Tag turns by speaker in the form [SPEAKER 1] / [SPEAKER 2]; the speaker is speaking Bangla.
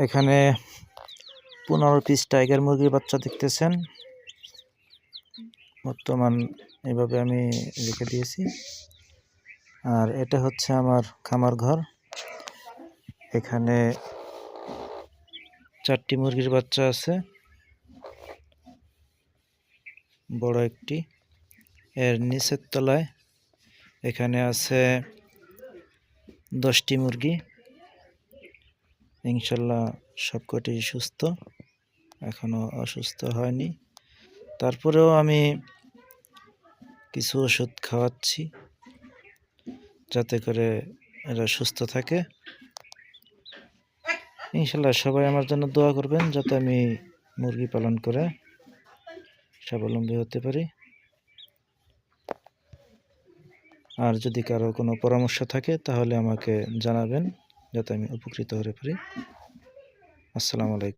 [SPEAKER 1] এখানে 15 পিস টাইগার মুরগির বাচ্চা দেখতেছেন। বর্তমান এভাবে আমি রেখে দিয়েছি। আর এটা হচ্ছে আমার খামার ঘর। এখানে 4টি মুরগির বাচ্চা আছে, বড় একটি। এর নিচের তলায় এখানে আছে 10টি মুরগি। ইনশাল্লাহ সবকটি সুস্থ, এখনো অসুস্থ হয়নি। তারপরেও আমি কিছু ওষুধ খাওয়াচ্ছি যাতে করে এরা সুস্থ থাকে। ইনশাল্লাহ সবাই আমার জন্য দোয়া করবেন যাতে আমি মুরগি পালন করে স্বাবলম্বী হতে পারি। আর যদি কারো কোনো পরামর্শ থাকে তাহলে আমাকে জানাবেন যাতে আমি উপকৃত হতে পারি। আসসালামু আলাইকুম।